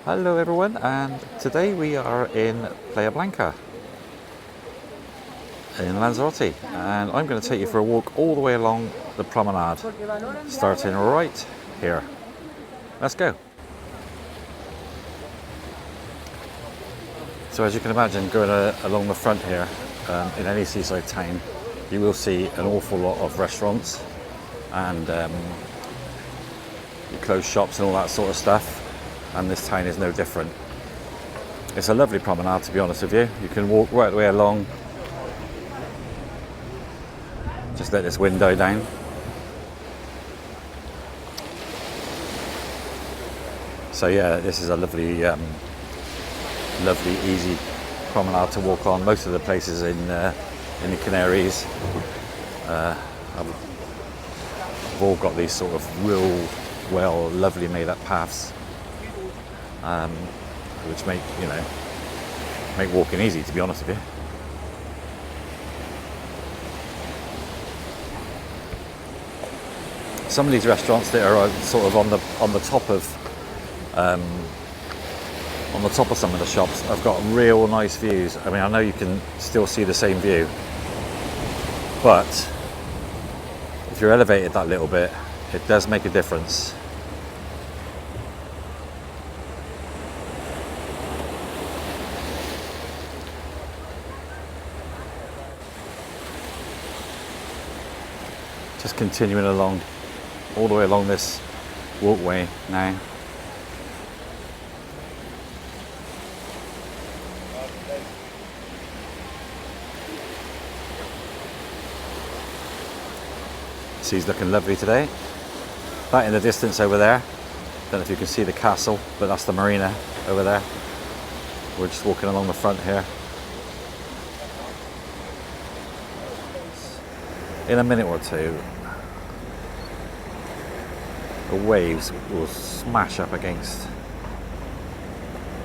Hello everyone, and today we are in Playa Blanca in Lanzarote, and I'm going to take you for a walk all the way along the promenade, starting right here. Let's go. So as you can imagine, going along the front here, in any seaside town, you will see an awful lot of restaurants and closed shops and all that sort of stuff. And this town is no different. It's a lovely promenade, to be honest with you. You can walk right the way along. Just let this window down. So yeah, this is a lovely, lovely, easy promenade to walk on. Most of the places in the Canaries have all got these sort of real, well, lovely made-up paths. Which make walking easy, to be honest with you. Some of these restaurants that are sort of on the top of some of the shops have got real nice views. I mean, I know you can still see the same view, but if you're elevated that little bit, it does make a difference. Just continuing along, all the way along this walkway now. Sea's looking lovely today. That in the distance over there, don't know if you can see the castle, but that's the Marina over there. We're just walking along the front here. In a minute or two, the waves will smash up against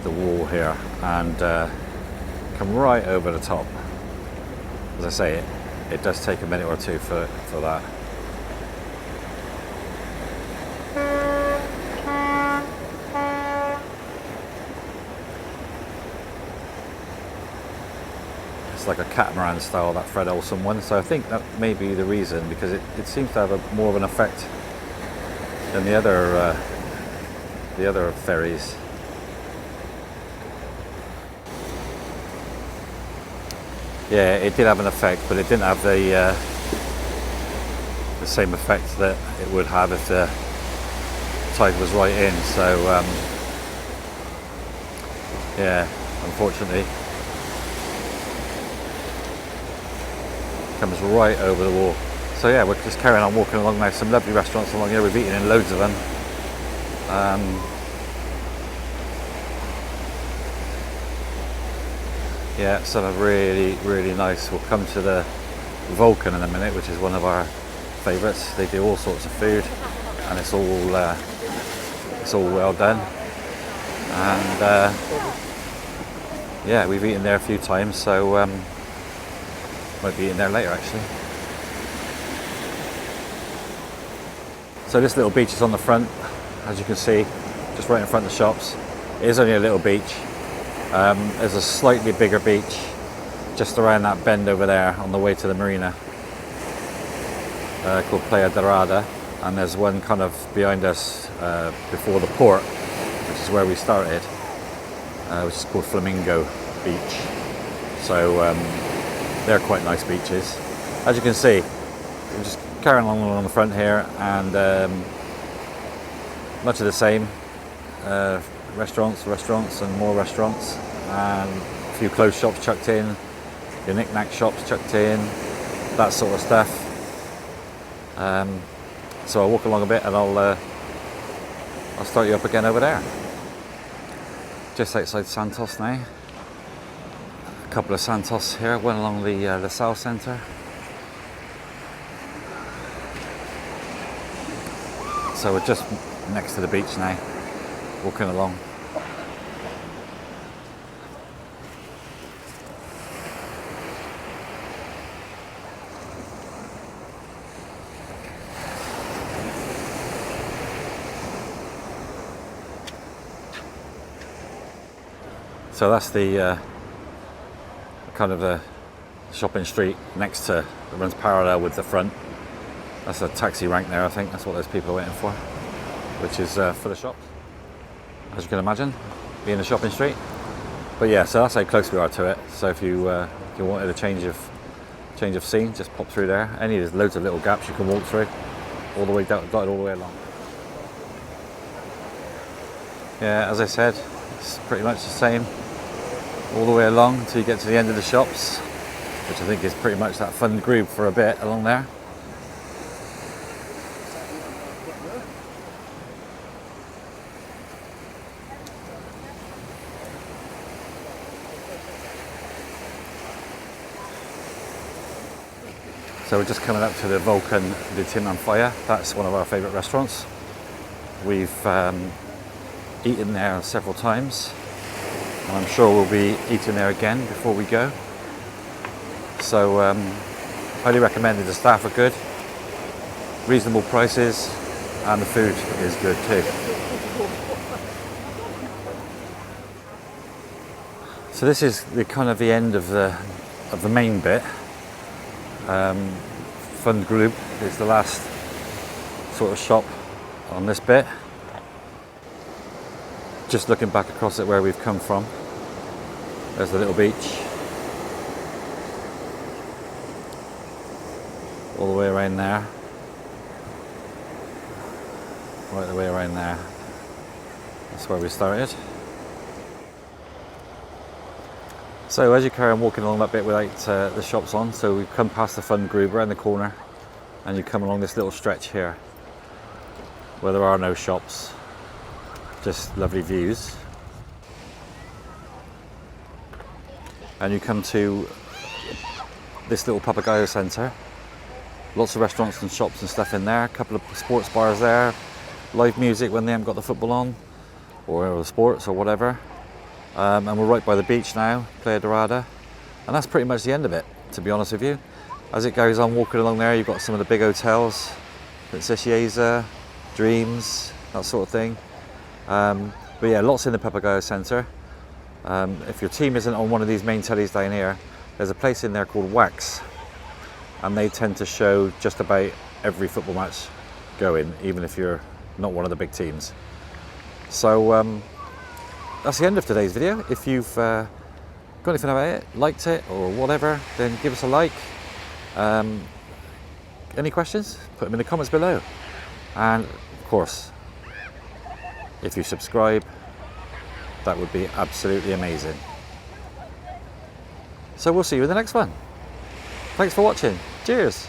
the wall here and come right over the top. As I say, it does take a minute or two for that. It's like a catamaran style, that Fred Olsen one, so I think that may be the reason, because it seems to have more of an effect than the other ferries. Yeah, it did have an effect, but it didn't have the same effect that it would have if the tide was right in. So yeah, unfortunately, comes right over the wall. So yeah, we're just carrying on walking along now. Some lovely restaurants along here. We've eaten in loads of them. Yeah, some are really, really nice. We'll come to the Vulcan in a minute, which is one of our favourites. They do all sorts of food, and it's all well done. And yeah, we've eaten there a few times, so might be eating there later actually. So this little beach is on the front, as you can see, just right in front of the shops. It is only a little beach. There's a slightly bigger beach just around that bend over there on the way to the Marina, called Playa Dorada, and there's one kind of behind us before the port, which is where we started, which is called Flamingo Beach. So they're quite nice beaches. As you can see, we're just carrying along the front here, and much of the same. Restaurants and more restaurants, and a few closed shops chucked in, your knick-knack shops chucked in, that sort of stuff. So I'll walk along a bit and I'll start you up again over there. Just outside Santos now. A couple of Santos here, one along the LaSalle Centre. So we're just next to the beach now, walking along. So that's the kind of the shopping street next to, that runs parallel with the front. That's a taxi rank there, I think. That's what those people are waiting for, which is full of shops, as you can imagine, being a shopping street. But yeah, so that's how close we are to it. So if you wanted a change of scene, just pop through there. There's loads of little gaps you can walk through, all the way down, dotted all the way along. Yeah, as I said, it's pretty much the same all the way along until you get to the end of the shops, which I think is pretty much that fun groove for a bit along there. So we're just coming up to the Volcan de Timanfaya. That's one of our favourite restaurants. We've eaten there several times, and I'm sure we'll be eating there again before we go. So highly recommended. The staff are good, reasonable prices, and the food is good too. So this is the kind of the end of the main bit. Fun Group is the last sort of shop on this bit. Just looking back across at where we've come from, there's the little beach, all the way around there, right the way around there. That's where we started. So as you carry on walking along that bit without the shops on, so we've come past the Fun Group around the corner, and you come along this little stretch here where there are no shops, just lovely views. And you come to this little Papagayo centre. Lots of restaurants and shops and stuff in there, a couple of sports bars there, live music when they haven't got the football on, or the sports or whatever. And we're right by the beach now, Playa Dorada, and that's pretty much the end of it, to be honest with you. As it goes on walking along there, you've got some of the big hotels, Princess Yeza, Dreams, that sort of thing. But yeah, lots in the Papagayo Centre. If your team isn't on one of these main tellies down here, there's a place in there called Wax, and they tend to show just about every football match going, even if you're not one of the big teams. So that's the end of today's video. If you've got anything about it, liked it or whatever, then give us a like. Any questions? Put them in the comments below. And of course, if you subscribe, that would be absolutely amazing. So we'll see you in the next one. Thanks for watching. Cheers.